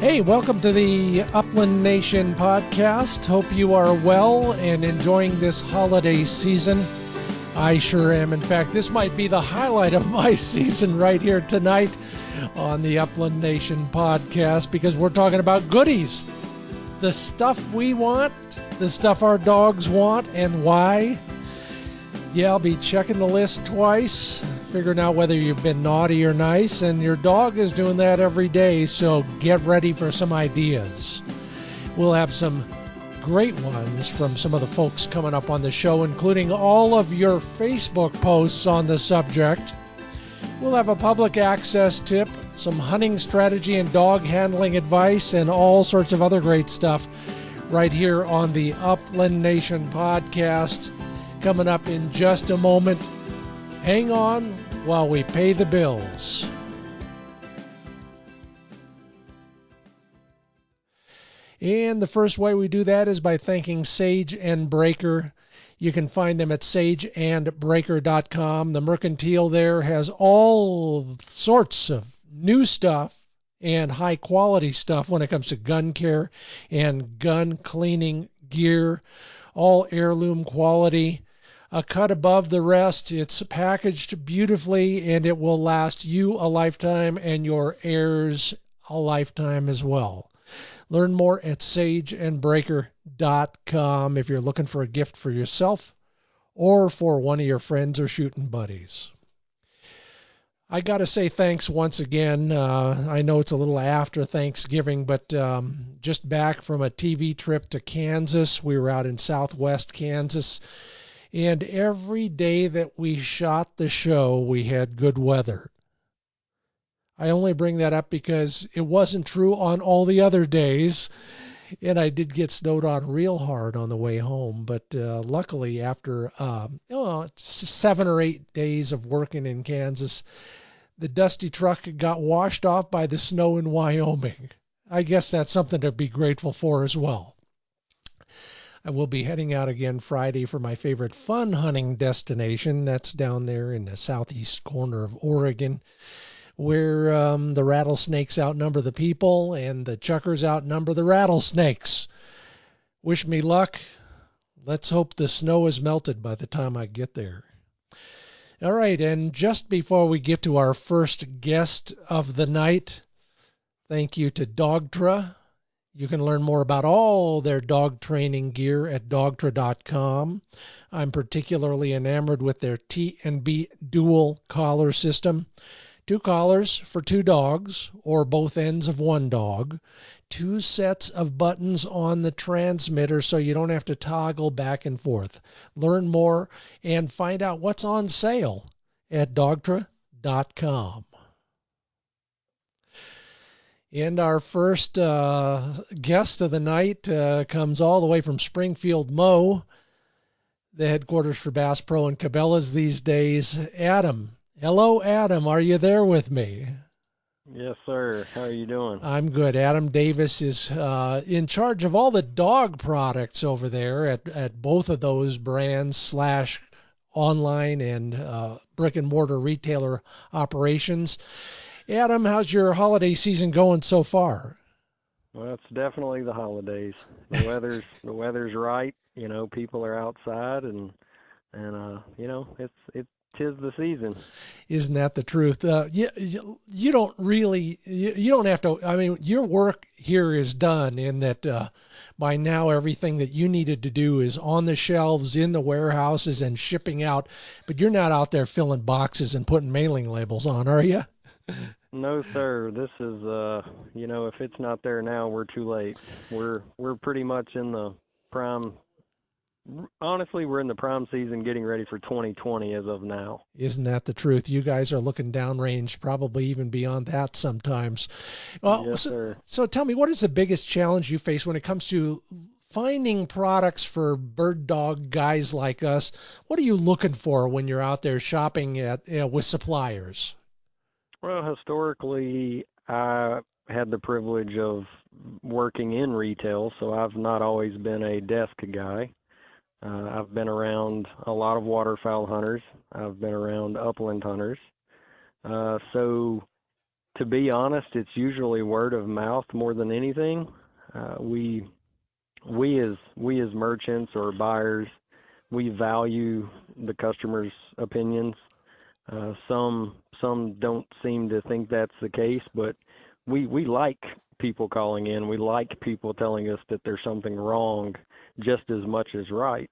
Hey, welcome to the Upland Nation podcast. Hope you are well and enjoying this holiday season. I sure am. In fact, this might be the highlight of my season right here tonight on the Upland Nation podcast, because we're talking about goodies. The stuff we want, the stuff our dogs want, and why. Yeah, I'll be checking the list twice, figuring out whether you've been naughty or nice, and your dog is doing that every day, so get ready for some ideas. We'll have some great ones from some of the folks coming up on the show, including all of your Facebook posts on the subject. We'll have a public access tip, some hunting strategy and dog handling advice, and all sorts of other great stuff right here on the Upland Nation podcast. Coming up in just a moment. Hang on while we pay the bills. And the first way we do that is by thanking Sage and Breaker. You can find them at sageandbreaker.com. The mercantile there has all sorts of new stuff and high quality stuff when it comes to gun care and gun cleaning gear, all heirloom quality. A cut above the rest. It's packaged beautifully, and it will last you a lifetime and your heirs a lifetime as well. Learn more at sageandbreaker.com if you're looking for a gift for yourself or for one of your friends or shooting buddies. I got to say thanks once again. I know it's a little after Thanksgiving, but just back from a TV trip to Kansas. We were out in southwest Kansas. And every day that we shot the show, we had good weather. I only bring that up because it wasn't true on all the other days. And I did get snowed on real hard on the way home. But luckily, after 7 or 8 days of working in Kansas, the dusty truck got washed off by the snow in Wyoming. I guess that's something to be grateful for as well. I will be heading out again Friday for my favorite fun hunting destination. That's down there in the southeast corner of Oregon, where the rattlesnakes outnumber the people and the chuckers outnumber the rattlesnakes. Wish me luck. Let's hope the snow is melted by the time I get there. All right, and just before we get to our first guest of the night, thank you to Dogtra. You can learn more about all their dog training gear at dogtra.com. I'm particularly enamored with their T&B dual collar system. 2 collars for 2 dogs, or both ends of 1 dog. 2 sets of buttons on the transmitter so you don't have to toggle back and forth. Learn more and find out what's on sale at dogtra.com. And our first guest of the night comes all the way from Springfield, Mo, the headquarters for Bass Pro and Cabela's these days. Adam. Hello, Adam. Are you there with me? Yes, sir. How are you doing? I'm good. Adam Davis is in charge of all the dog products over there at both of those brands / online and brick and mortar retailer operations. Adam, how's your holiday season going so far? Well, it's definitely the holidays. The weather's right. You know, people are outside, and you know, tis the season. Isn't that the truth? You don't really, you don't have to. I mean, your work here is done in that by now everything that you needed to do is on the shelves, in the warehouses, and shipping out. But you're not out there filling boxes and putting mailing labels on, are you? No, sir. This is, you know, if it's not there now, we're too late. We're pretty much in the prime. Honestly, we're in the prime season getting ready for 2020 as of now. Isn't that the truth? You guys are looking downrange, probably even beyond that sometimes. Well, yes, sir. So tell me, what is the biggest challenge you face when it comes to finding products for bird dog guys like us? What are you looking for when you're out there shopping at with suppliers? Well, historically, I had the privilege of working in retail, so I've not always been a desk guy. I've been around a lot of waterfowl hunters. I've been around upland hunters. So To be honest, it's usually word of mouth more than anything. We we as merchants or buyers, we value the customer's opinions. Some don't seem to think that's the case, but we like people calling in. We like people telling us that there's something wrong just as much as right.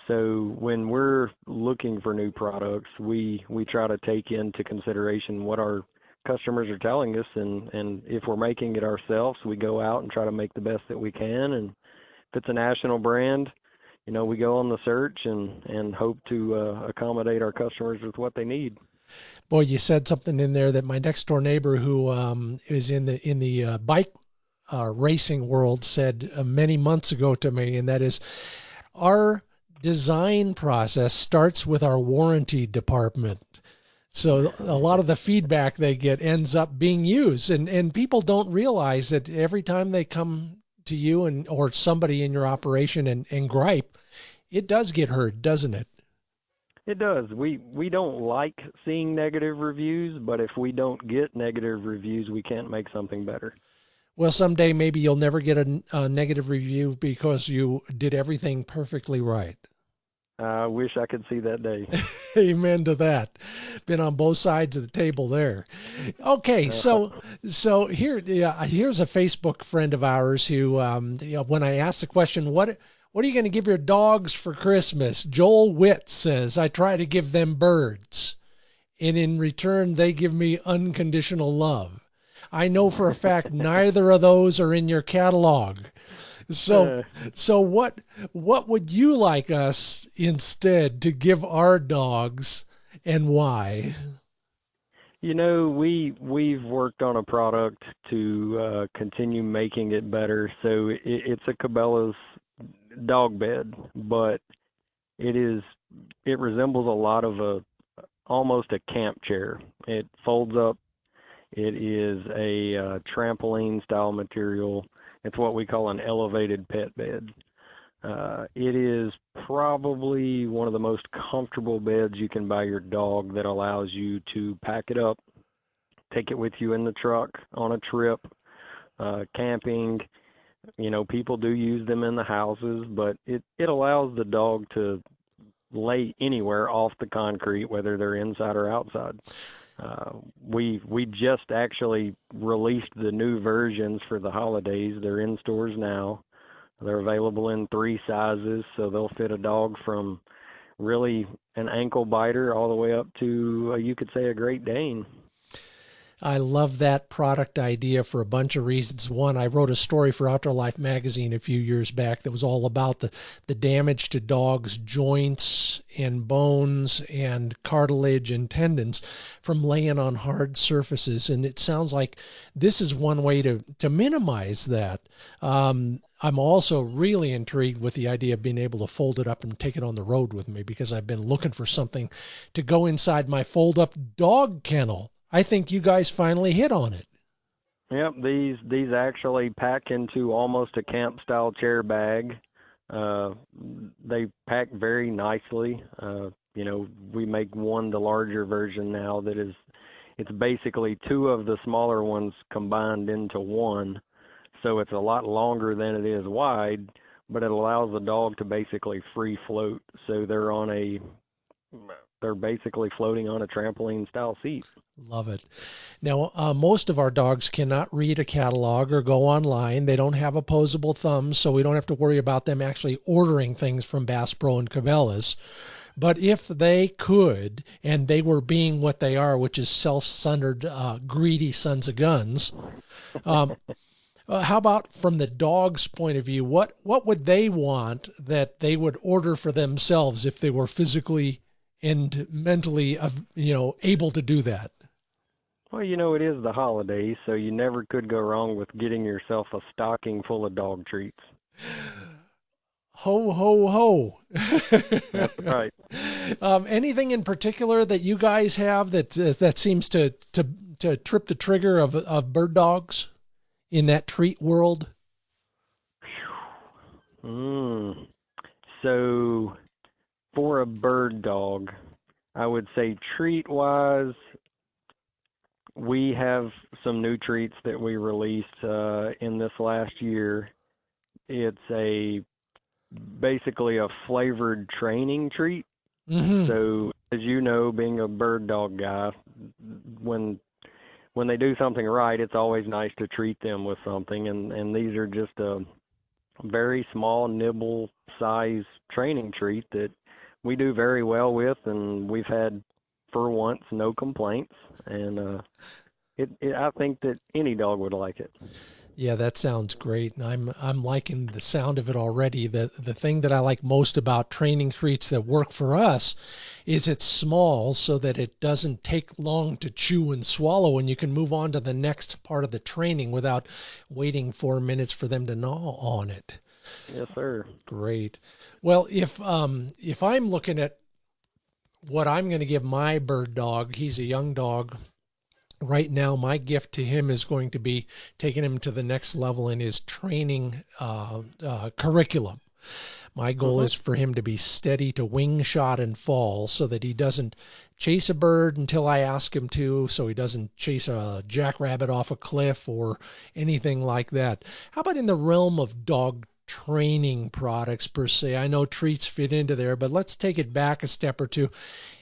So when we're looking for new products, we try to take into consideration what our customers are telling us, and if we're making it ourselves, we go out and try to make the best that we can. And if it's a national brand, we go on the search and hope to accommodate our customers with what they need. Boy, you said something in there that my next door neighbor, who is in the bike racing world, said many months ago to me, and that is, our design process starts with our warranty department. So a lot of the feedback they get ends up being used, and people don't realize that every time they come to you and or somebody in your operation and gripe, it does get heard, doesn't it? It does. We don't like seeing negative reviews, but if we don't get negative reviews, we can't make something better. Well, someday maybe you'll never get a negative review because you did everything perfectly right. I wish I could see that day. Amen to that. Been on both sides of the table there. Okay, so here, yeah, here's a Facebook friend of ours who, when I asked the question, what are you going to give your dogs for Christmas? Joel Witt says, I try to give them birds, and in return, they give me unconditional love. I know for a fact neither of those are in your catalog. So, Uh, so what would you like us instead to give our dogs, and why? we've worked on a product to continue making it better. So it's a Cabela's dog bed, but it is it resembles a lot of a almost a camp chair. It folds up. It is a trampoline style material. It's what we call an elevated pet bed. It is probably one of the most comfortable beds you can buy your dog, that allows you to pack it up, take it with you in the truck on a trip, camping. People do use them in the houses, but it allows the dog to lay anywhere off the concrete, whether they're inside or outside. We just actually released the new versions for the holidays. They're in stores now. They're available in 3 sizes, so they'll fit a dog from really an ankle biter all the way up to, you could say, a Great Dane. I love that product idea for a bunch of reasons. One, I wrote a story for Outdoor Life magazine a few years back that was all about the damage to dogs' joints and bones and cartilage and tendons from laying on hard surfaces. And it sounds like this is one way to minimize that. I'm also really intrigued with the idea of being able to fold it up and take it on the road with me, because I've been looking for something to go inside my fold up dog kennel. I think you guys finally hit on it. Yep, these actually pack into almost a camp style chair bag. Uh, they pack very nicely. We make one, the larger version now, that is, it's basically 2 of the smaller ones combined into one. So it's a lot longer than it is wide, but it allows the dog to basically free float. So they're basically floating on a trampoline style seat. Love it. Now, most of our dogs cannot read a catalog or go online. They don't have opposable thumbs, so we don't have to worry about them actually ordering things from Bass Pro and Cabela's. But if they could, and they were being what they are, which is self-centered, greedy sons of guns, um, how about from the dog's point of view? What would they want that they would order for themselves if they were physically and mentally, able to do that? Well, it is the holidays, so you never could go wrong with getting yourself a stocking full of dog treats. Ho, ho, ho. That's right. Anything in particular that you guys have that seems to trip the trigger of bird dogs in that treat world? Mm. So for a bird dog, I would say treat wise, we have some new treats that we released in this last year. It's basically a flavored training treat. Mm-hmm. So, as you know, being a bird dog guy, when when they do something right, it's always nice to treat them with something. And these are just a very small nibble size training treat that we do very well with, and we've had for once no complaints. And I think that any dog would like it. Yeah, that sounds great. And I'm liking the sound of it already. The thing that I like most about training treats that work for us is it's small so that it doesn't take long to chew and swallow, and you can move on to the next part of the training without waiting 4 minutes for them to gnaw on it. Yes, sir. Great. Well, if I'm looking at what I'm going to give my bird dog, he's a young dog. Right now, my gift to him is going to be taking him to the next level in his training curriculum. My goal Mhm. is for him to be steady to wing shot and fall so that he doesn't chase a bird until I ask him to, so he doesn't chase a jackrabbit off a cliff or anything like that. How about in the realm of dog training products per se? I know treats fit into there, but let's take it back a step or two.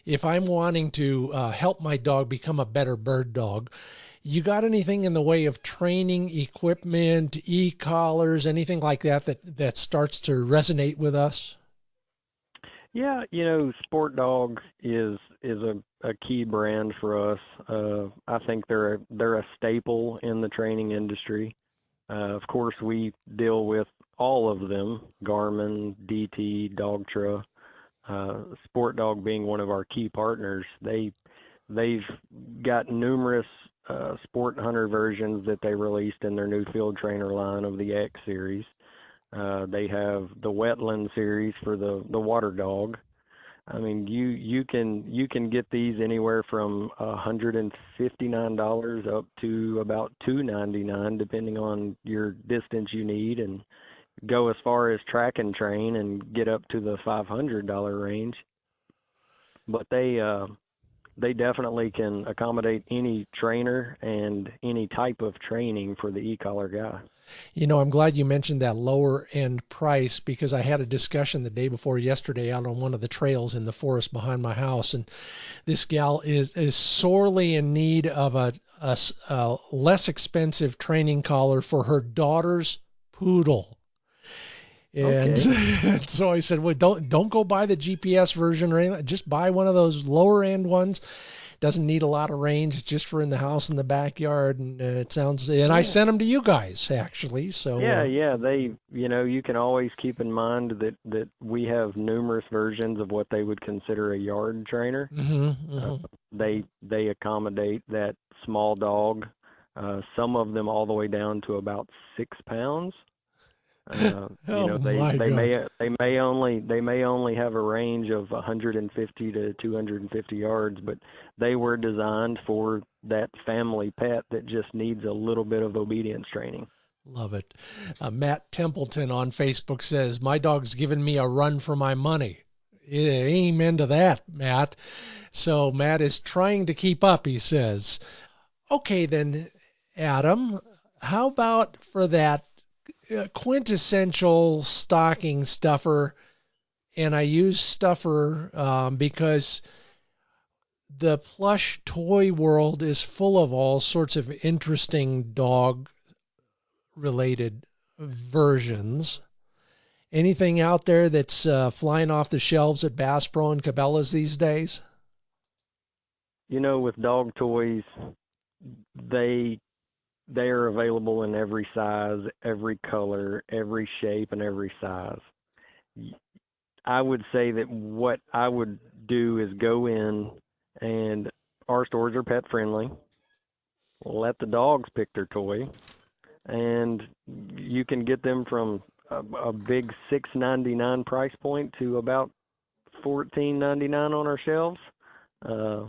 If I'm wanting to help my dog become a better bird dog, you got anything in the way of training equipment, e-collars, anything like that starts to resonate with us? Yeah, Sport Dog is a key brand for us. I think they're a staple in the training industry. Of course, we deal with all of them: Garmin, DT, Dogtra. Sport Dog being one of our key partners. They've got numerous Sport Hunter versions that they released in their new field trainer line of the X series. They have the Wetland series for the water dog. I mean, you can get these anywhere from $159 up to about $299, depending on your distance you need, and go as far as track and train and get up to the $500 range. But they definitely can accommodate any trainer and any type of training for the e-collar guy. I'm glad you mentioned that lower end price because I had a discussion the day before yesterday out on one of the trails in the forest behind my house, and this gal is sorely in need of a less expensive training collar for her daughter's poodle. And, Okay. and so I said, well, don't go buy the GPS version or anything. Just buy one of those lower end ones. Doesn't need a lot of range. It's just for in the house in the backyard. And it sounds. And I Yeah. sent them to you guys actually. So Yeah. You can always keep in mind that we have numerous versions of what they would consider a yard trainer. Uh, mm-hmm. they accommodate that small dog. Some of them all the way down to about 6 pounds. Oh They my God. they may only have a range of 150 to 250 yards, but they were designed for that family pet that just needs a little bit of obedience training. Love it. Matt Templeton on Facebook says, my dog's giving me a run for my money. Yeah, amen to that, Matt. So Matt is trying to keep up, he says. Okay, then, Adam, how about for that quintessential stocking stuffer? And I use stuffer because the plush toy world is full of all sorts of interesting dog related versions. Anything out there that's flying off the shelves at Bass Pro and Cabela's these days? With dog toys, they they are available in every size, every color, every shape, and every size. I would say that what I would do is go in, and our stores are pet friendly. Let the dogs pick their toy, and you can get them from a big $6.99 price point to about $14.99 on our shelves. Uh,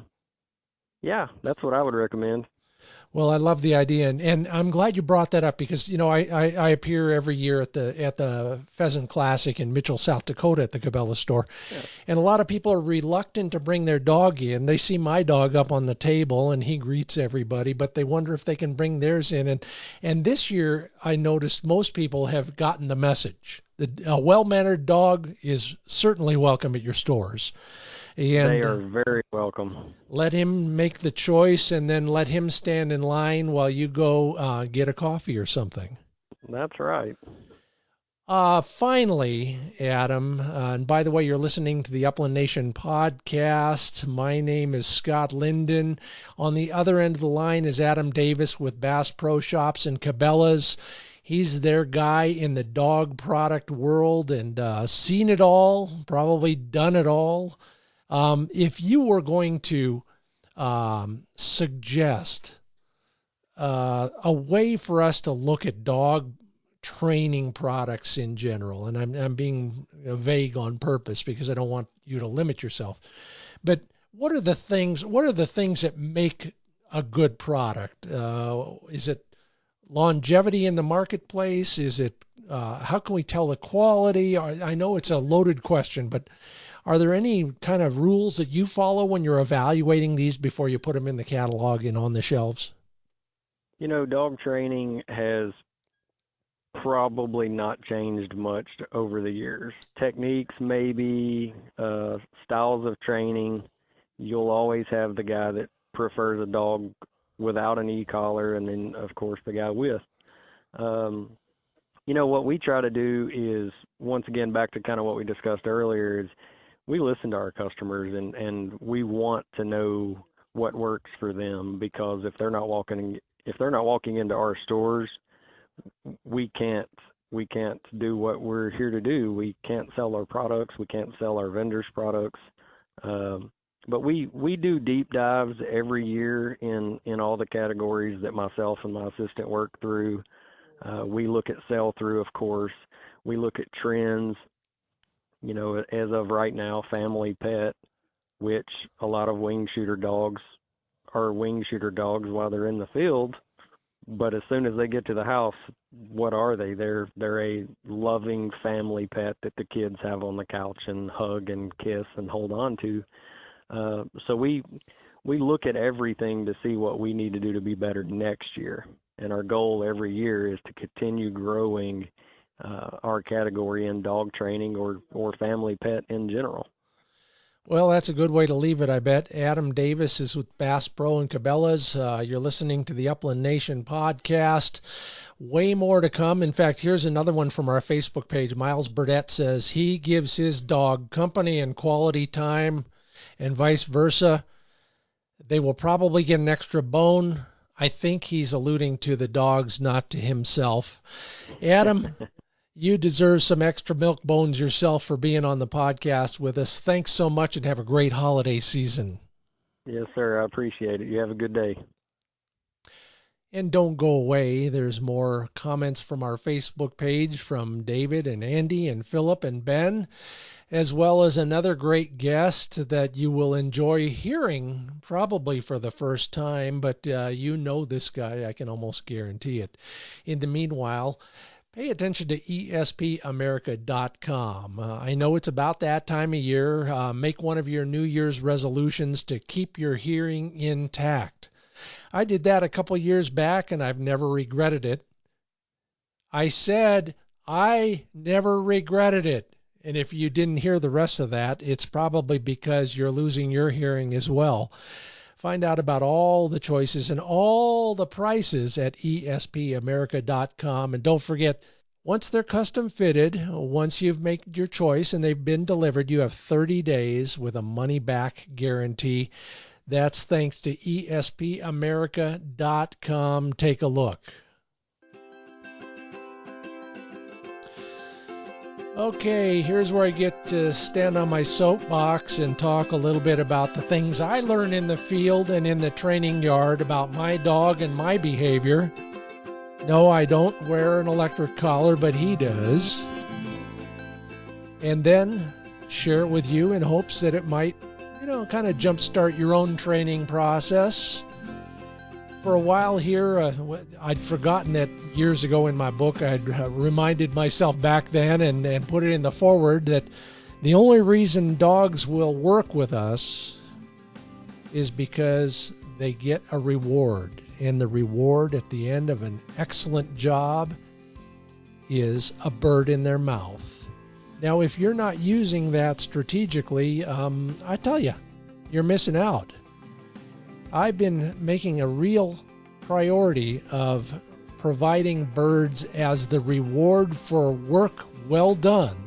yeah, that's what I would recommend. Well, I love the idea, and I'm glad you brought that up because I appear every year at the Pheasant Classic in Mitchell, South Dakota at the Cabela store, Yeah. and a lot of people are reluctant to bring their dog in. They see my dog up on the table and he greets everybody, but they wonder if they can bring theirs in. And this year I noticed most people have gotten the message. A well-mannered dog is certainly welcome at your stores. They And are very welcome. let him make the choice and then let him stand in line while you go get a coffee or something. That's right. Finally, Adam, and by the way, you're listening to the Upland Nation podcast. My name is Scott Linden. On the other end of the line is Adam Davis with Bass Pro Shops and Cabela's. He's their guy in the dog product world and seen it all, probably done it all. If you were going to suggest a way for us to look at dog training products in general, and I'm being vague on purpose because I don't want you to limit yourself, but what are the things that make a good product? Is it longevity in the marketplace? Is it how can we tell the quality? I know it's a loaded question, but are there any kind of rules that you follow when you're evaluating these before you put them in the catalog and on the shelves? Dog training has probably not changed much over the years. Techniques, maybe, styles of training. You'll always have the guy that prefers a dog without an e-collar, and then, of course, the guy with. What we try to do is, once again, back to kind of what we discussed earlier, is we listen to our customers, and we want to know what works for them, because if they're not walking into our stores, we can't do what we're here to do. We can't sell our products. We can't sell our vendors' products. But we do deep dives every year in all the categories that myself and my assistant work through. We look at sell-through, of course. We look at trends. As of right now, family pet, which a lot of wing shooter dogs are wing shooter dogs while they're in the field. But as soon as they get to the house, what are they? They're a loving family pet that the kids have on the couch and hug and kiss and hold on to. So we look at everything to see what we need to do to be better next year. And our goal every year is to continue growing our category in dog training or family pet in general. Well, that's a good way to leave it, I bet. Adam Davis is with Bass Pro and Cabela's. You're listening to the Upland Nation podcast. Way more to come. In fact, here's another one from our Facebook page. Miles Burdett says he gives his dog company and quality time and vice versa. They will probably get an extra bone. I think he's alluding to the dogs, not to himself. Adam, you deserve some extra milk bones yourself for being on the podcast with us. Thanks so much and have a great holiday season. Yes, sir. I appreciate it. You have a good day. And don't go away. There's more comments from our Facebook page from David and Andy and Philip and Ben, as well as another great guest that you will enjoy hearing probably for the first time, but you know this guy, I can almost guarantee it. In the meanwhile, pay attention to espamerica.com. I know it's about that time of year. Make one of your New Year's resolutions to keep your hearing intact. I did that a couple years back, and I've never regretted it. I said I never regretted it. And if you didn't hear the rest of that, it's probably because you're losing your hearing as well. Find out about all the choices and all the prices at espamerica.com. And don't forget, once they're custom fitted, once you've made your choice and they've been delivered, you have 30 days with a money-back guarantee. That's thanks to espamerica.com. Take a look. Okay, here's where I get to stand on my soapbox and talk a little bit about the things I learn in the field and in the training yard about my dog and my behavior. No, I don't wear an electric collar, but he does. And then share it with you in hopes that it might, kind of jumpstart your own training process. For a while here, I'd forgotten that years ago in my book, I'd reminded myself back then and put it in the foreword that the only reason dogs will work with us is because they get a reward. And the reward at the end of an excellent job is a bird in their mouth. Now, if you're not using that strategically, I tell you, you're missing out. I've been making a real priority of providing birds as the reward for work well done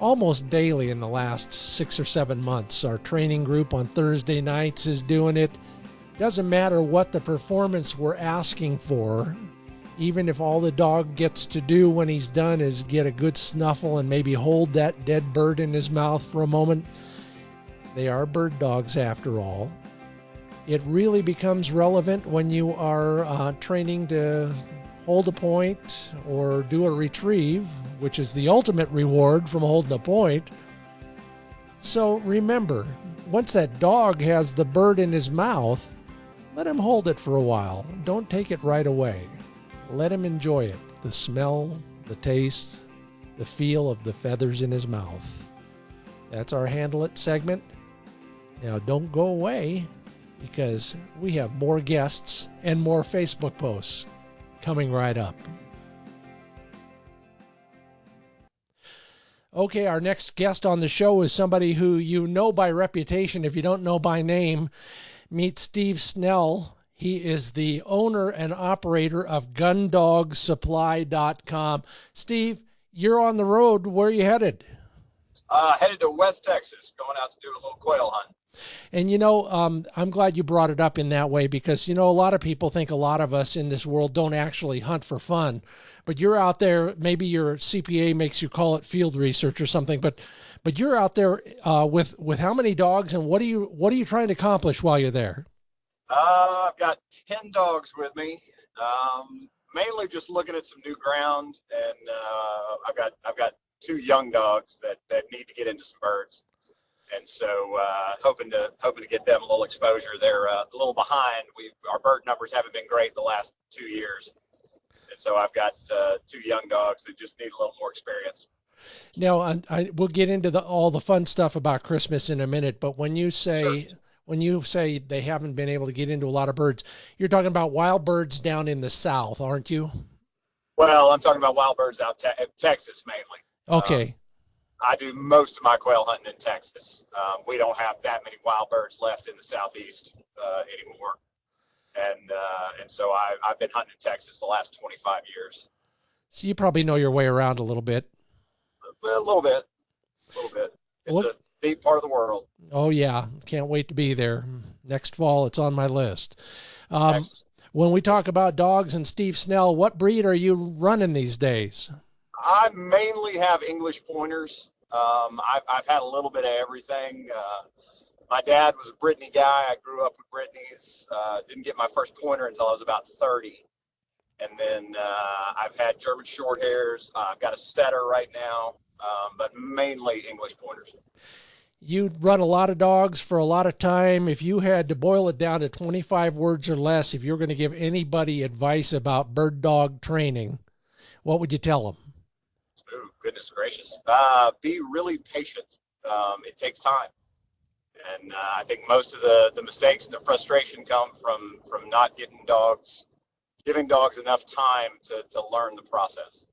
almost daily in the last 6 or 7 months. Our training group on Thursday nights is doing it. Doesn't matter what the performance we're asking for, even if all the dog gets to do when he's done is get a good snuffle and maybe hold that dead bird in his mouth for a moment. They are bird dogs after all. It really becomes relevant when you are training to hold a point or do a retrieve, which is the ultimate reward from holding a point. So remember, once that dog has the bird in his mouth, let him hold it for a while. Don't take it right away. Let him enjoy it. The smell, the taste, the feel of the feathers in his mouth. That's our Handle It segment. Now don't go away, because we have more guests and more Facebook posts coming right up. Okay, our next guest on the show is somebody who you know by reputation. If you don't know by name, meet Steve Snell. He is the owner and operator of GunDogSupply.com. Steve, you're on the road. Where are you headed? Headed to West Texas, going out to do a little quail hunt. And, I'm glad you brought it up in that way because, a lot of people think a lot of us in this world don't actually hunt for fun. But you're out there, maybe your CPA makes you call it field research or something, but you're out there with how many dogs, and what are you trying to accomplish while you're there? I've got 10 dogs with me, mainly just looking at some new ground, and I've got 2 young dogs that need to get into some birds. And so hoping to get them a little exposure. They're a little behind. Our bird numbers haven't been great the last 2 years. And so I've got 2 young dogs that just need a little more experience. Now, we'll get into all the fun stuff about Christmas in a minute, but when you say they haven't been able to get into a lot of birds, you're talking about wild birds down in the South, aren't you? Well, I'm talking about wild birds out Texas mainly. Okay. I do most of my quail hunting in Texas. We don't have that many wild birds left in the Southeast anymore. And so I've been hunting in Texas the last 25 years. So you probably know your way around a little bit. A little bit. It's a deep part of the world. Oh, yeah. Can't wait to be there. Next fall, it's on my list. When we talk about dogs and Steve Snell, what breed are you running these days? I mainly have English pointers. I've had a little bit of everything. My dad was a Brittany guy. I grew up with Brittany's. Didn't get my first pointer until I was about 30. And then I've had German short hairs. I've got a setter right now, but mainly English pointers. You run a lot of dogs for a lot of time. If you had to boil it down to 25 words or less, if you're going to give anybody advice about bird dog training, what would you tell them? Ooh, goodness gracious. Be really patient. It takes time. And I think most of the mistakes and the frustration come from not giving dogs enough time to learn the process.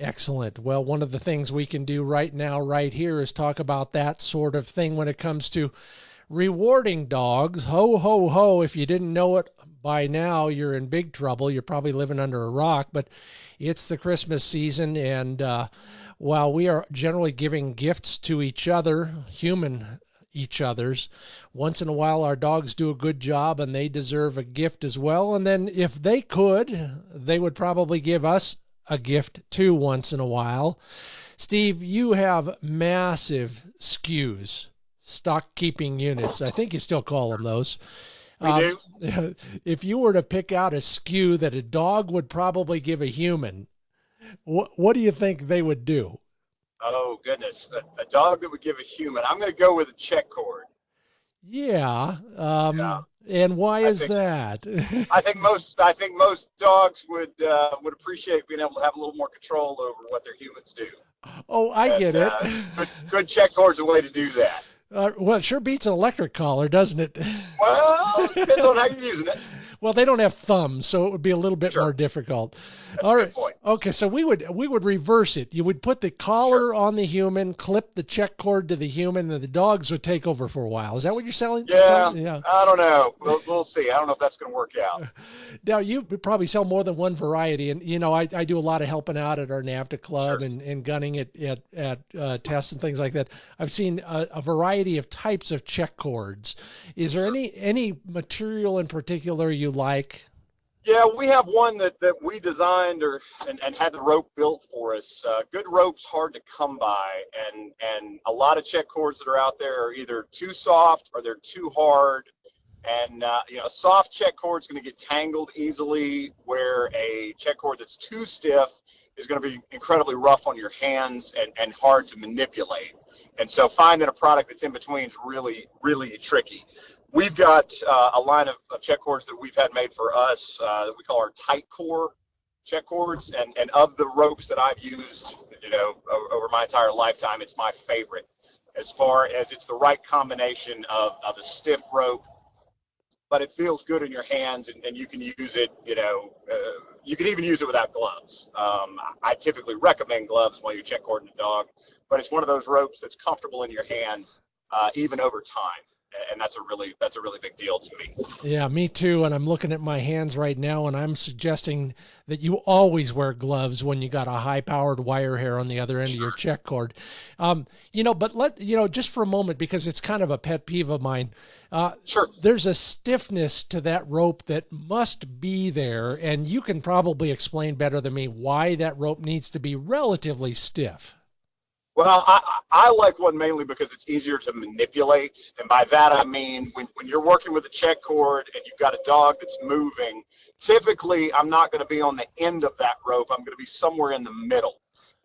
Excellent. Well, one of the things we can do right now, right here, is talk about that sort of thing when it comes to rewarding dogs. Ho, ho, ho. If you didn't know it by now, you're in big trouble. You're probably living under a rock, but it's the Christmas season. And while we are generally giving gifts to each other, each other's, once in a while our dogs do a good job and they deserve a gift as well. And then if they could, they would probably give us a gift too once in a while. Steve, you have massive SKUs, stock keeping units. I think you still call them those. We do. If you were to pick out a SKU that a dog would probably give a human, what do you think they would do? Oh, goodness. A dog that would give a human. I'm going to go with a check cord. Yeah. Yeah. And why I is think that? I think most dogs would appreciate being able to have a little more control over what their humans do. Oh, I And get it. good check cord's a way to do that. Well, it sure beats an electric collar, doesn't it? Well, it depends on how you're using it. Well, they don't have thumbs, so it would be a little bit more Sure, difficult. that's a All good right. point. Okay, so we would reverse it. You would put the Sure. collar on the human, clip the check cord to the human, and the dogs would take over for a while. Is that what you're selling? Yeah, Yeah. I don't know. We'll see. I don't know if that's going to work out. Now you probably sell more than one variety, and I do a lot of helping out at our NAVTA club Sure. and gunning at tests and things like that. I've seen a variety of types of check cords. Is there Sure. any material in particular you like? Yeah, we have one that we designed and had the rope built for us. Good rope's hard to come by, and a lot of check cords that are out there are either too soft or they're too hard. And a soft check cord is going to get tangled easily, where a check cord that's too stiff is going to be incredibly rough on your hands and hard to manipulate. And so finding a product that's in between is really, really tricky. We've got a line of check cords that we've had made for us that we call our tight core check cords. And of the ropes that I've used, over my entire lifetime, it's my favorite, as far as it's the right combination of a stiff rope, but it feels good in your hands, and you can use it, you can even use it without gloves. I typically recommend gloves while you're check cording a dog, but it's one of those ropes that's comfortable in your hand, even over time. And that's a really big deal to me. Yeah, me too. And I'm looking at my hands right now, and I'm suggesting that you always wear gloves when you got a high-powered wire hair on the other end of your check cord. But just for a moment, because it's kind of a pet peeve of mine. Sure. There's a stiffness to that rope that must be there, and you can probably explain better than me why that rope needs to be relatively stiff. Well, I like one mainly because it's easier to manipulate. And by that, I mean, when you're working with a check cord and you've got a dog that's moving, typically I'm not going to be on the end of that rope. I'm going to be somewhere in the middle.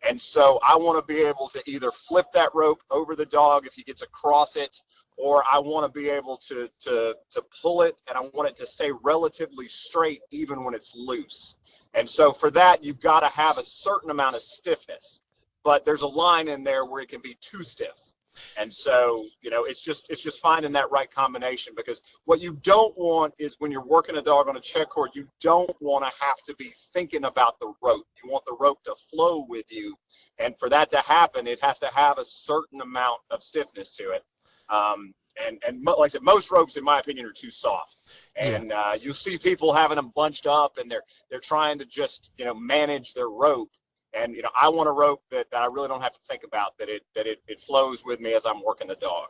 And so I want to be able to either flip that rope over the dog if he gets across it, or I want to be able to pull it, and I want it to stay relatively straight even when it's loose. And so for that, you've got to have a certain amount of stiffness. But there's a line in there where it can be too stiff. And so, it's just finding that right combination, because what you don't want is when you're working a dog on a check cord, you don't want to have to be thinking about the rope. You want the rope to flow with you. And for that to happen, it has to have a certain amount of stiffness to it. And like I said, most ropes, in my opinion, are too soft. And you'll see people having them bunched up, and they're trying to just, manage their rope. And I want a rope that I really don't have to think about, that it flows with me as I'm working the dog.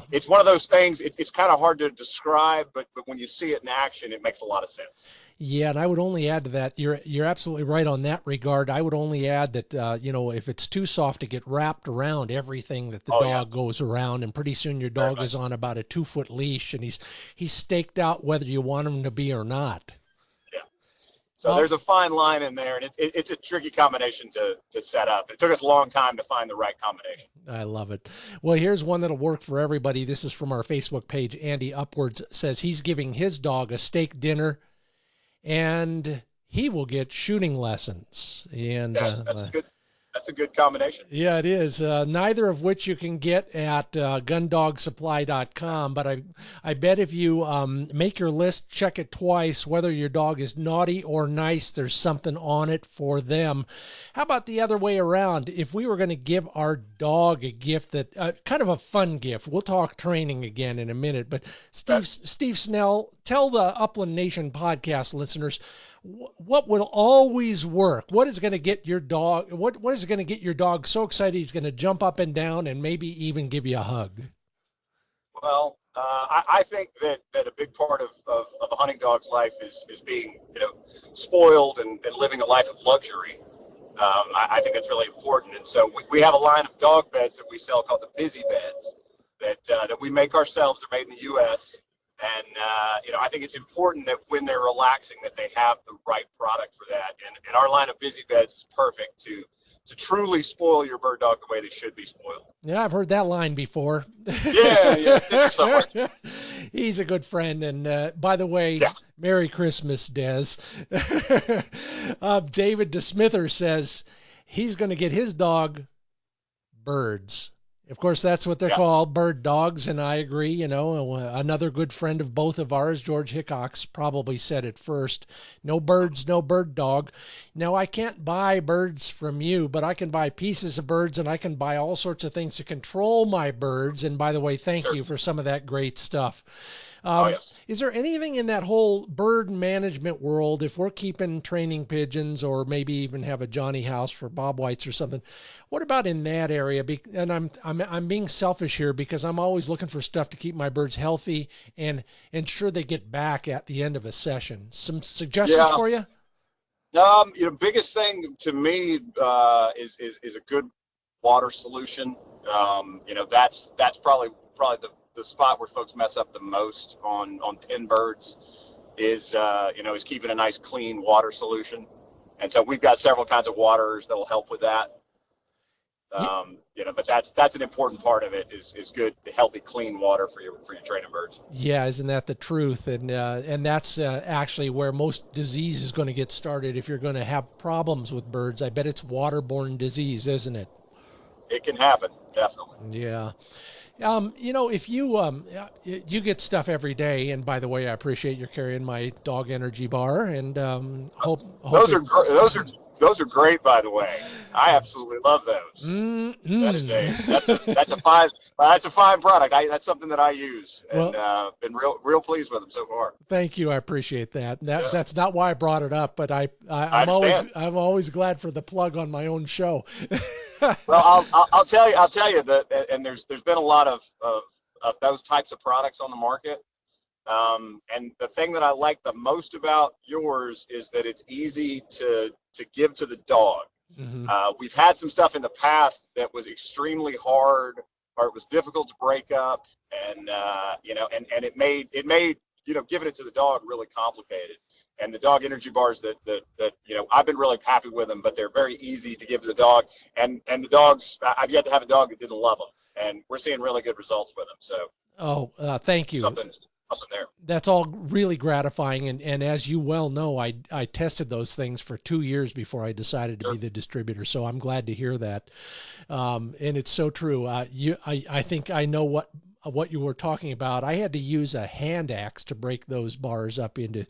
It's one of those things. It's kind of hard to describe, but when you see it in action, it makes a lot of sense. Yeah, and I would only add to that. You're absolutely right on that regard. I would only add that if it's too soft, to get wrapped around everything that the dog goes around, and pretty soon your dog is on about a 2-foot leash, and he's staked out whether you want him to be or not. So there's a fine line in there, and it's a tricky combination to set up. It took us a long time to find the right combination. I love it. Well, here's one that'll work for everybody. This is from our Facebook page. Andy Upwards says he's giving his dog a steak dinner, and he will get shooting lessons. And that's a good combination. Yeah, it is. Neither of which you can get at gundogsupply.com. But I bet if you make your list, check it twice, whether your dog is naughty or nice, there's something on it for them. How about the other way around? If we were going to give our dog a gift that kind of a fun gift, we'll talk training again in a minute. But Steve Snell, tell the Upland Nation podcast listeners, what will always work? What is going to get your dog? What is going to get your dog so excited he's going to jump up and down and maybe even give you a hug? Well, I think that a big part of a hunting dog's life is being spoiled and living a life of luxury. I think it's really important, and so we have a line of dog beds that we sell called the Busy Beds that we make ourselves. They're made in the U.S. And, I think it's important that when they're relaxing that they have the right product for that. And our line of Busy Beds is perfect to truly spoil your bird dog the way they should be spoiled. Yeah, I've heard that line before. Yeah, somewhere. He's a good friend. And by the way, Yeah. Merry Christmas, Des. David DeSmither says he's going to get his dog birds. Of course, that's what they're called, bird dogs, and I agree. You know, another good friend of both of ours, George Hickox, probably said it first. No birds, no bird dog. Now, I can't buy birds from you, but I can buy pieces of birds, and I can buy all sorts of things to control my birds. And by the way, thank you for some of that great stuff. Yes. Is there anything in that whole bird management world, if we're keeping training pigeons or maybe even have a Johnny house for bobwhites or something, what about in that area? And I'm being selfish here because I'm always looking for stuff to keep my birds healthy and ensure they get back at the end of a session. Some suggestions for you? Biggest thing to me is a good water solution. That's probably the spot where folks mess up the most on pin birds is keeping a nice clean water solution. And so we've got several kinds of waters that'll help with that. But that's an important part of it is good, healthy, clean water for your training birds. Yeah, isn't that the truth? And that's actually where most disease is going to get started if you're going to have problems with birds. I bet it's waterborne disease, isn't it? It can happen, definitely. Yeah. If you get stuff every day, and by the way, I appreciate you carrying my dog energy bar, and hope those are great, by the way. I absolutely love those. That's a fine product. That's something that I use, and been real pleased with them so far. Thank you, I appreciate that. That's not why I brought it up, but I'm always glad for the plug on my own show. Well, I'll tell you that, and there's been a lot of those types of products on the market. And the thing that I like the most about yours is that it's easy to give to the dog. Mm-hmm. We've had some stuff in the past that was extremely hard, or it was difficult to break up, and it made giving it to the dog really complicated. And the dog energy bars that I've been really happy with them, but they're very easy to give to the dog. And the dogs, I've yet to have a dog that didn't love them, and we're seeing really good results with them. So, thank you. Something there. That's all really gratifying, and as you well know, I tested those things for 2 years before I decided to be the distributor. So I'm glad to hear that, and it's so true. I think I know what you were talking about. I had to use a hand axe to break those bars up into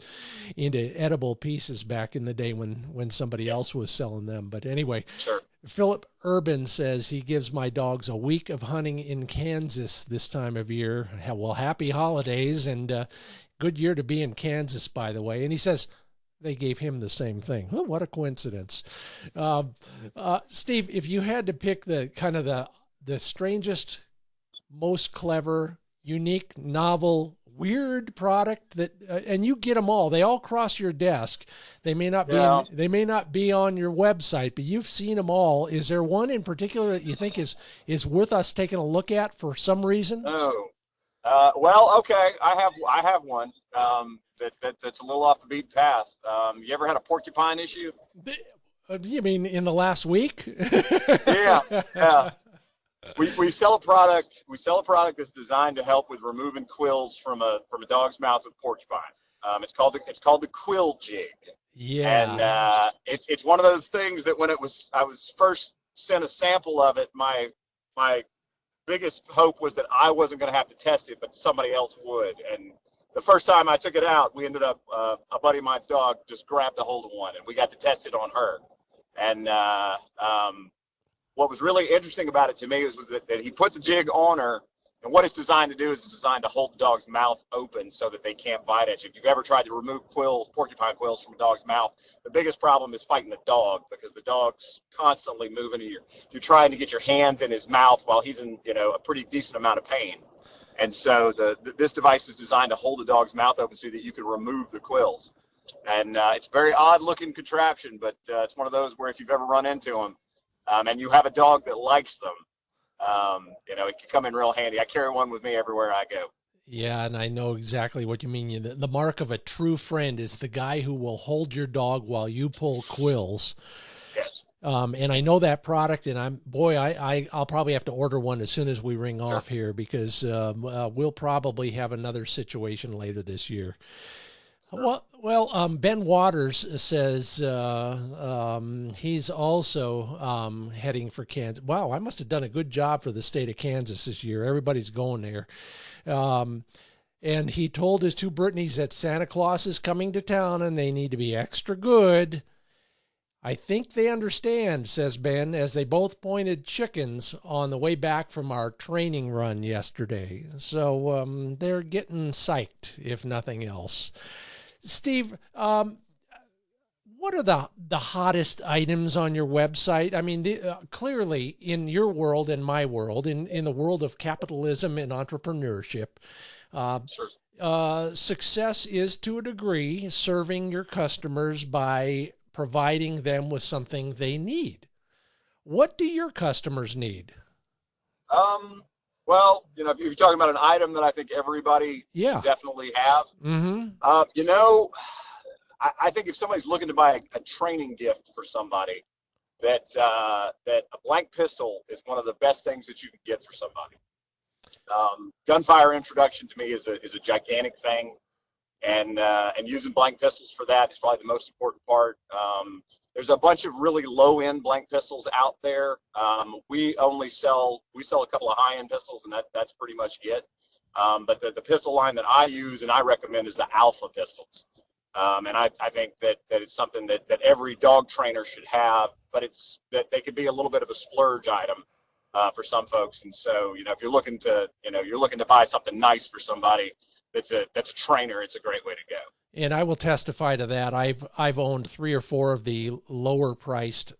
edible pieces back in the day when somebody else was selling them. But anyway, Philip Urban says he gives my dogs a week of hunting in Kansas this time of year. Well, happy holidays, and good year to be in Kansas, by the way. And he says they gave him the same thing. Oh, what a coincidence. Steve, if you had to pick the strangest, most clever, unique, novel, weird product that, and you get them all. They all cross your desk. They may not be. They may not be on your website, but you've seen them all. Is there one in particular that you think is worth us taking a look at for some reason? Oh, well, okay. I have one that's a little off the beaten path. You ever had a porcupine issue? You mean in the last week? Yeah. We sell a product. We sell a product that's designed to help with removing quills from a dog's mouth with porcupine. It's called the Quill Jig. Yeah. And it's one of those things that when I was first sent a sample of it, my biggest hope was that I wasn't going to have to test it, but somebody else would. And the first time I took it out, we ended up a buddy of mine's dog just grabbed a hold of one, and we got to test it on her. And what was really interesting about it to me was that he put the jig on her, and what it's designed to do is it's designed to hold the dog's mouth open so that they can't bite at you. If you've ever tried to remove porcupine quills from a dog's mouth, the biggest problem is fighting the dog, because the dog's constantly moving. You're trying to get your hands in his mouth while he's in a pretty decent amount of pain. And so this device is designed to hold the dog's mouth open so that you can remove the quills. And it's a very odd looking contraption, but it's one of those where if you've ever run into them, and you have a dog that likes them, it can come in real handy. I carry one with me everywhere I go. Yeah, and I know exactly what you mean. The mark of a true friend is the guy who will hold your dog while you pull quills. Yes. And I know that product, and I'll probably have to order one as soon as we ring Sure. off here, because we'll probably have another situation later this year. Sure. Ben Waters says he's also heading for Kansas. Wow, I must have done a good job for the state of Kansas this year. Everybody's going there. Um, and he told his two Brittanies that Santa Claus is coming to town and they need to be extra good. I think they understand, says Ben, as they both pointed chickens on the way back from our training run yesterday. So they're getting psyched, if nothing else. Steve, what are the hottest items on your website? I mean, clearly in your world and my world, in the world of capitalism and entrepreneurship, Sure. success is to a degree serving your customers by providing them with something they need. What do your customers need? Well, if you're talking about an item that I think everybody Yeah. should definitely have, Mm-hmm. I think if somebody's looking to buy a training gift for somebody, that a blank pistol is one of the best things that you can get for somebody. Gunfire introduction to me is a gigantic thing, and using blank pistols for that is probably the most important part. There's a bunch of really low-end blank pistols out there. We sell a couple of high-end pistols, and that's pretty much it. But the pistol line that I use and I recommend is the Alpha pistols. And I think that it's something that every dog trainer should have, but it's that they could be a little bit of a splurge item for some folks. And so, if you're looking to buy something nice for somebody that's a trainer, it's a great way to go. And I will testify to that. I've owned 3 or 4 of the lower priced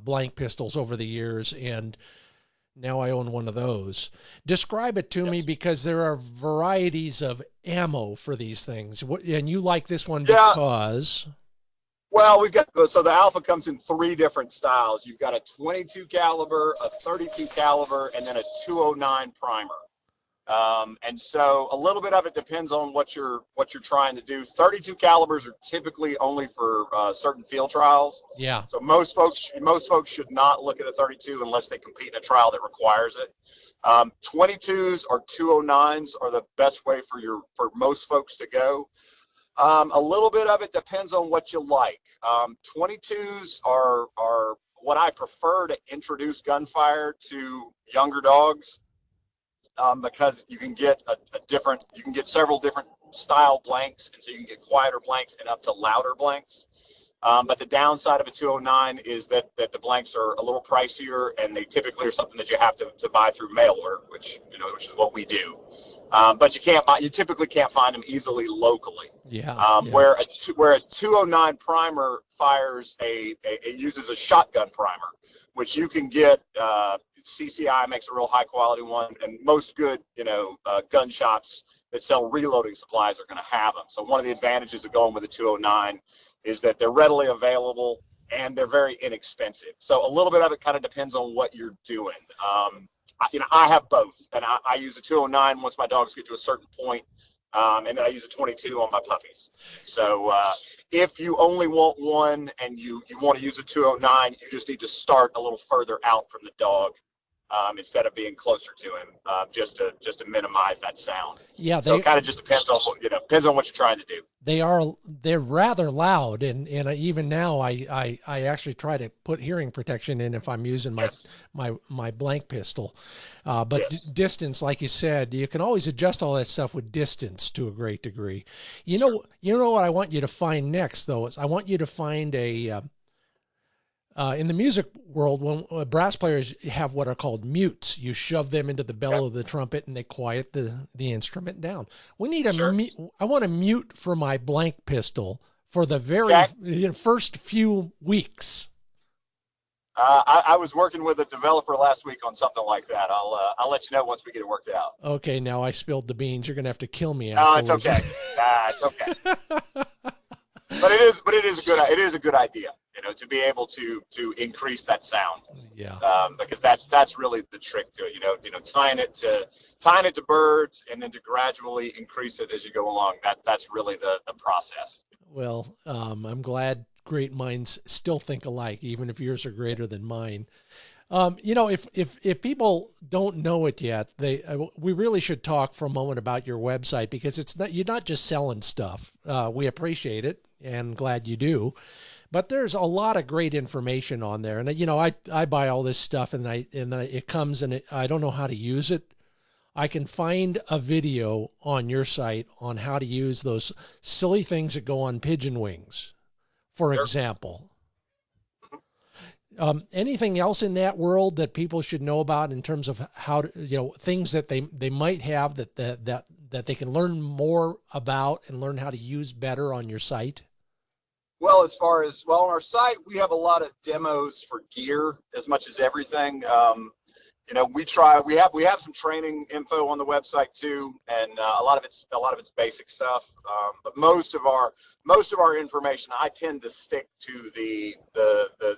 blank pistols over the years, and now I own one of those. Describe it to me, because there are varieties of ammo for these things. And you like this one because? Well, so the Alpha comes in 3 different styles. You've got a 22 caliber, a 32 caliber, and then a 209 primer. And so a little bit of it depends on what you're trying to do. 32 calibers are typically only for certain field trials. Yeah. So most folks should not look at a 32 unless they compete in a trial that requires it. 22s or 209s are the best way for most folks to go. A little bit of it depends on what you like. 22s are what I prefer to introduce gunfire to younger dogs. Because you can get several different style blanks, and so you can get quieter blanks and up to louder blanks. But the downside of a 209 is that the blanks are a little pricier, and they typically are something that you have to buy through mail order, which is what we do. But you typically can't find them easily locally. Yeah. Where a 209 primer fires it uses a shotgun primer, which you can get. CCI makes a real high quality one, and most good gun shops that sell reloading supplies are going to have them. So one of the advantages of going with a 209 is that they're readily available and they're very inexpensive. So a little bit of it kind of depends on what you're doing. I have both, and I use a 209 once my dogs get to a certain point, and then I use a 22 on my puppies. So if you only want one and you want to use a 209, you just need to start a little further out from the dog. Instead of being closer to him, just to minimize that sound. Yeah. So it kind of just depends on what you're trying to do. They're rather loud, and even now I actually try to put hearing protection in if I'm using my blank pistol. But distance, like you said, you can always adjust all that stuff with distance to a great degree. You know what I want you to find next, though, is I want you to find a in the music world, when brass players have what are called mutes, you shove them into the bell of the trumpet and they quiet the instrument down. We need I want a mute for my blank pistol for the very first few weeks. I was working with a developer last week on something like that. I'll let you know once we get it worked out. Okay, now I spilled the beans. You're gonna have to kill me afterwards. No, it's okay. It's okay. But it is a good idea, to be able to increase that sound. Yeah. Because that's really the trick to it. Tying it to birds and then to gradually increase it as you go along. That's really the process. Well, I'm glad great minds still think alike, even if yours are greater than mine. If people don't know it yet, we really should talk for a moment about your website, because you're not just selling stuff. We appreciate it and glad you do, but there's a lot of great information on there. And I buy all this stuff, and it comes, and I don't know how to use it. I can find a video on your site on how to use those silly things that go on pigeon wings, for example. Anything else in that world that people should know about in terms of how to, things that they might have that they can learn more about and learn how to use better on your site? Well, on our site, we have a lot of demos for gear as much as everything. We have some training info on the website too, and a lot of it's basic stuff. But most of our information, I tend to stick to the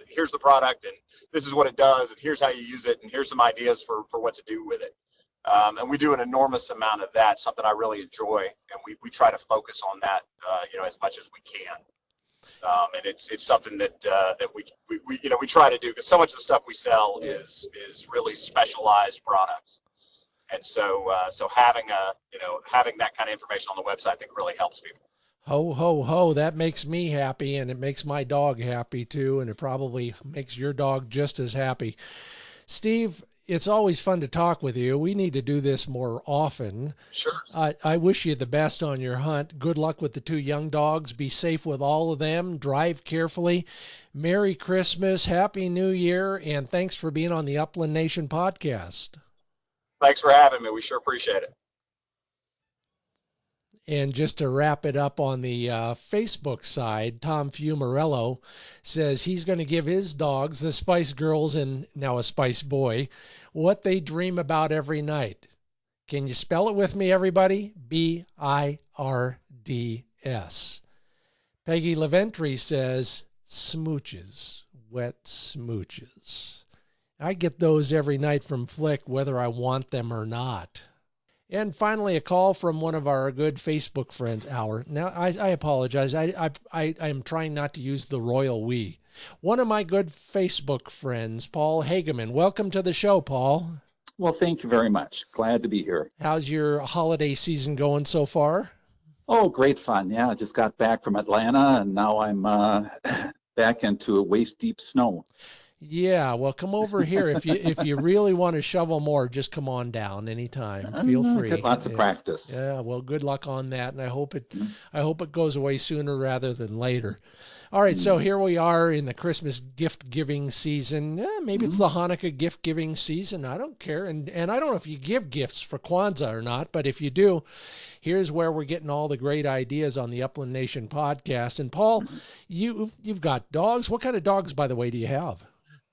here's the product, and this is what it does, and here's how you use it, and here's some ideas for what to do with it. And we do an enormous amount of that, something I really enjoy, and we try to focus on that, as much as we can. And it's something that we try to do, because so much of the stuff we sell is really specialized products, and so having that kind of information on the website, I think, really helps people. Ho, ho, ho. That makes me happy, and it makes my dog happy too, and it probably makes your dog just as happy. Steve, it's always fun to talk with you. We need to do this more often. Sure. I wish you the best on your hunt. Good luck with the 2 young dogs. Be safe with all of them. Drive carefully. Merry Christmas, Happy New Year, and thanks for being on the Upland Nation podcast. Thanks for having me. We sure appreciate it. And just to wrap it up on the Facebook side, Tom Fumarello says he's going to give his dogs, the Spice Girls and now a Spice Boy, what they dream about every night. Can you spell it with me, everybody? BIRDS. Peggy Leventry says smooches, wet smooches. I get those every night from Flick, whether I want them or not. And finally, a call from one of our good Facebook friends, Now, I apologize. I am trying not to use the royal we. One of my good Facebook friends, Paul Hageman. Welcome to the show, Paul. Well, thank you very much. Glad to be here. How's your holiday season going so far? Oh, great fun. Yeah, I just got back from Atlanta, and now I'm back into waist-deep snow. Yeah, well, come over here. If you really want to shovel more, just come on down anytime. Feel free. Get lots of practice. Yeah, well, good luck on that, and I hope it goes away sooner rather than later. All right, so here we are in the Christmas gift-giving season. Maybe it's the Hanukkah gift-giving season. I don't care, and I don't know if you give gifts for Kwanzaa or not, but if you do, here's where we're getting all the great ideas on the Upland Nation podcast. And Paul, you've got dogs. What kind of dogs, by the way, do you have?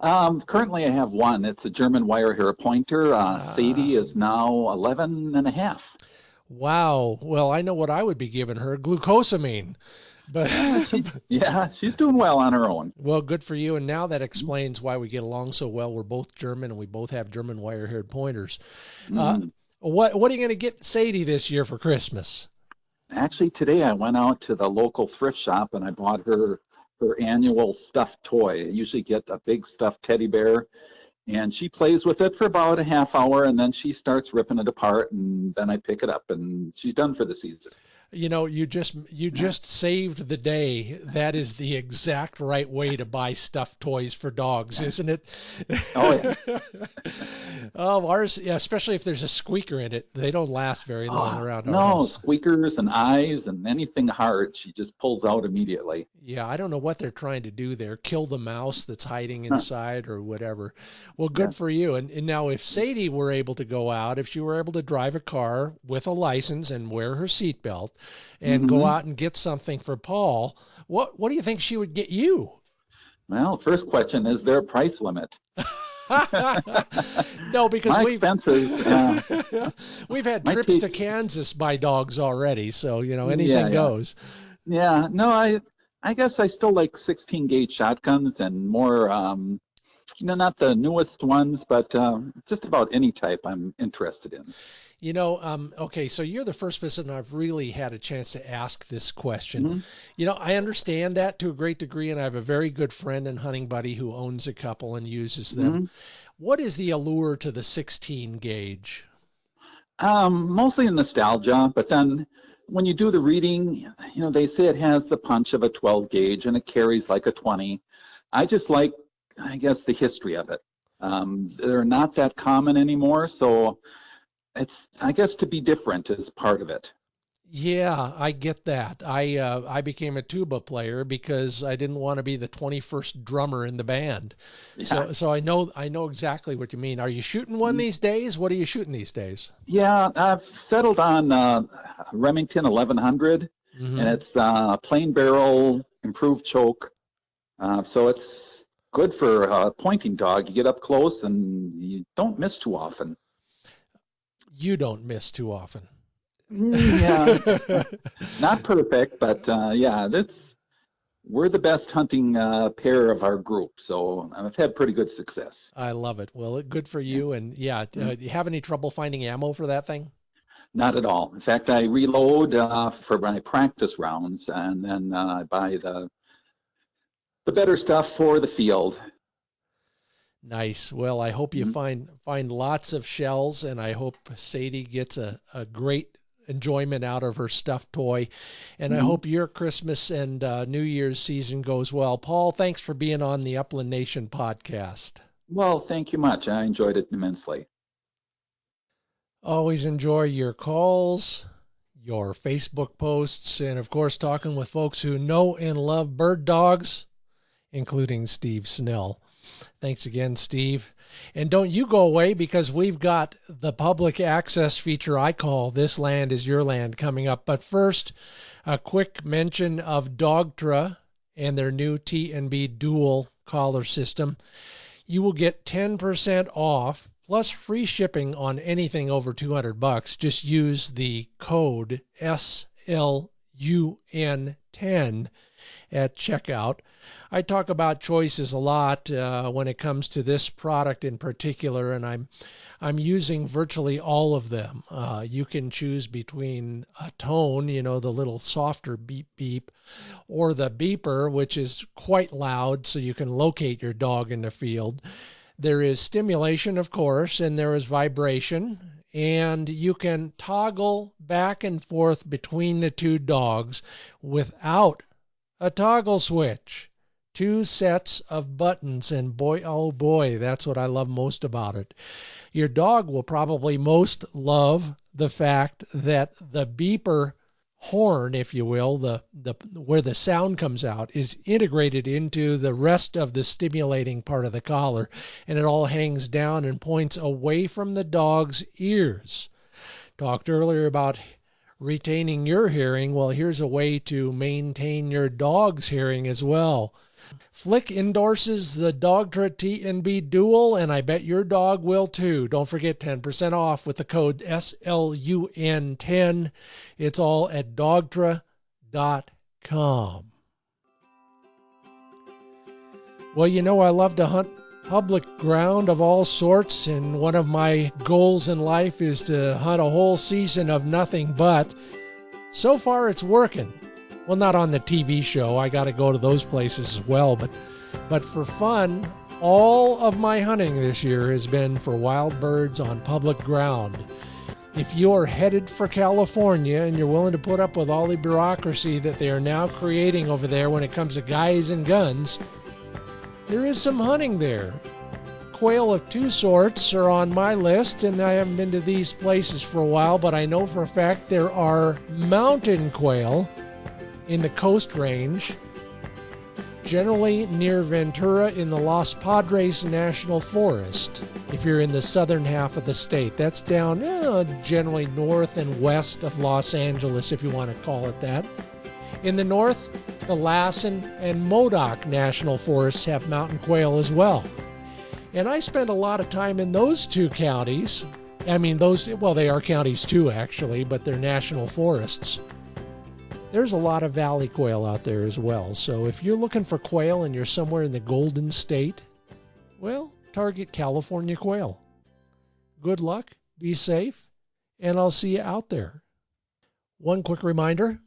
Currently I have one. It's a German wire hair pointer. Sadie is now 11 and a half. Wow. Well, I know what I would be giving her, glucosamine. But she's doing well on her own. Well, good for you. And now that explains why we get along so well. We're both German, and we both have German wire-haired pointers. What are you going to get Sadie this year for Christmas? Actually, today I went out to the local thrift shop, and I bought her annual stuffed toy. I usually get a big stuffed teddy bear, and she plays with it for about a half hour, and then she starts ripping it apart, and then I pick it up, and she's done for the season. You just saved the day. That is the exact right way to buy stuffed toys for dogs, isn't it? Oh, yeah. Oh, ours, yeah, especially if there's a squeaker in it, they don't last very long around our house. Squeakers and eyes and anything hard, she just pulls out immediately. Yeah, I don't know what they're trying to do there. Kill the mouse that's hiding inside or whatever. Well, good for you. And now if Sadie were able to go out, if she were able to drive a car with a license and wear her seatbelt and go out and get something for Paul, what do you think she would get you? Well, first question, is there a price limit? No, because my expenses. We've had trips to Kansas by dogs already, so anything goes. Yeah, no, I guess I still like 16 gauge shotguns and more not the newest ones, but just about any type I'm interested in. Okay, so you're the first person I've really had a chance to ask this question. Mm-hmm. I understand that to a great degree, and I have a very good friend and hunting buddy who owns a couple and uses them. Mm-hmm. What is the allure to the 16 gauge? Mostly nostalgia, but then when you do the reading, they say it has the punch of a 12 gauge and it carries like a 20. I just like, I guess, the history of it. They're not that common anymore, so it's, I guess, to be different is part of it. Yeah, I get that. I became a tuba player because I didn't want to be the 21st drummer in the band. Yeah. So I know exactly what you mean. Are you shooting one these days? What are you shooting these days? Yeah, I've settled on Remington 1100, Mm-hmm. and it's plain barrel, improved choke. So it's good for a pointing dog. You get up close and you don't miss too often. You don't miss too often. Yeah, not perfect, but yeah, we're the best hunting pair of our group, so I've had pretty good success. I love it. Well, good for you. And yeah, do you have any trouble finding ammo for that thing? Not at all. In fact, I reload for my practice rounds, and then I buy the better stuff for the field. Nice. Well, I hope you find lots of shells, and I hope Sadie gets a great enjoyment out of her stuffed toy. And I hope your Christmas and New Year's season goes well. Paul, thanks for being on the Upland Nation podcast. Well, thank you much. I enjoyed it immensely. Always enjoy your calls, your Facebook posts, and of course, talking with folks who know and love bird dogs, including Steve Snell. Thanks again, Steve. And don't you go away, because we've got the public access feature I call This Land is Your Land coming up. But first, a quick mention of Dogtra and their new T&B dual collar system. You will get 10% off plus free shipping on anything over $200. Just use the code SLUN10 at checkout. I talk about choices a lot when it comes to this product in particular, and I'm using virtually all of them. You can choose between a tone, the little softer beep beep, or the beeper, which is quite loud, so you can locate your dog in the field. There is stimulation, of course, and there is vibration, and you can toggle back and forth between the two dogs without a toggle switch. 2 sets of buttons, and boy, oh boy, that's what I love most about it. Your dog will probably most love the fact that the beeper horn, if you will, the where the sound comes out, is integrated into the rest of the stimulating part of the collar, and it all hangs down and points away from the dog's ears. Talked earlier about retaining your hearing. Well, here's a way to maintain your dog's hearing as well. Flick endorses the Dogtra T&B Dual, and I bet your dog will too. Don't forget 10% off with the code SLUN10. It's all at dogtra.com. Well, I love to hunt public ground of all sorts, and one of my goals in life is to hunt a whole season of nothing but. So far, it's working. Well, not on the TV show. I got to go to those places as well. But for fun, all of my hunting this year has been for wild birds on public ground. If you're headed for California and you're willing to put up with all the bureaucracy that they are now creating over there when it comes to guys and guns, there is some hunting there. Quail of 2 sorts are on my list, and I haven't been to these places for a while, but I know for a fact there are mountain quail in the Coast Range, generally near Ventura in the Los Padres National Forest. If you're in the southern half of the state, that's down generally north and west of Los Angeles, if you want to call it that. In the north, the Lassen and Modoc National Forests have mountain quail as well. And I spent a lot of time in those 2 counties. I mean, they are counties too, actually, but they're national forests. There's a lot of valley quail out there as well. So if you're looking for quail and you're somewhere in the Golden State, well, target California quail. Good luck, be safe, and I'll see you out there. One quick reminder,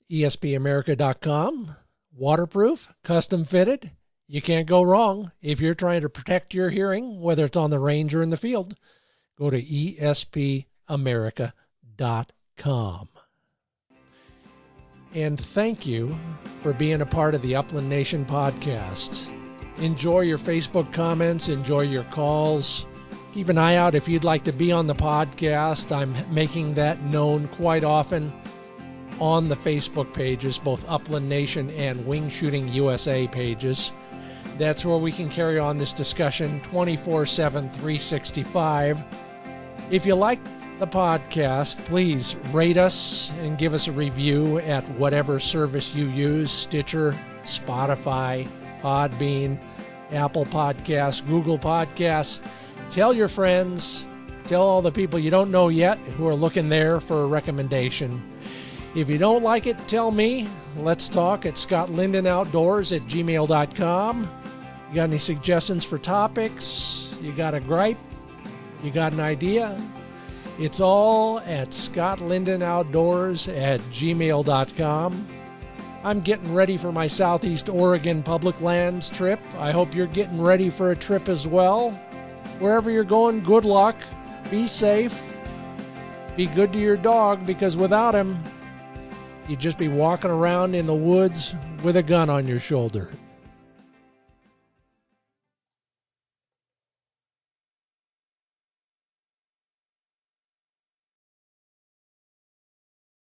espamerica.com, waterproof, custom fitted. You can't go wrong if you're trying to protect your hearing, whether it's on the range or in the field. Go to espamerica.com. And thank you for being a part of the Upland Nation podcast. Enjoy your Facebook comments, enjoy your calls. Keep an eye out if you'd like to be on the podcast. I'm making that known quite often on the Facebook pages, both Upland Nation and Wing Shooting USA pages. That's where we can carry on this discussion 24/7, 365. If you like the podcast, please rate us and give us a review at whatever service you use, Stitcher, Spotify, Podbean, Apple Podcasts, Google Podcasts. Tell your friends, tell all the people you don't know yet who are looking there for a recommendation. If you don't like it, tell me. Let's talk at scottlindonoutdoors@gmail.com. You got any suggestions for topics? You got a gripe? You got an idea? It's all at scottlindonoutdoors@gmail.com. I'm getting ready for my Southeast Oregon public lands trip. I hope you're getting ready for a trip as well. Wherever you're going, good luck. Be safe. Be good to your dog, because without him, you'd just be walking around in the woods with a gun on your shoulder.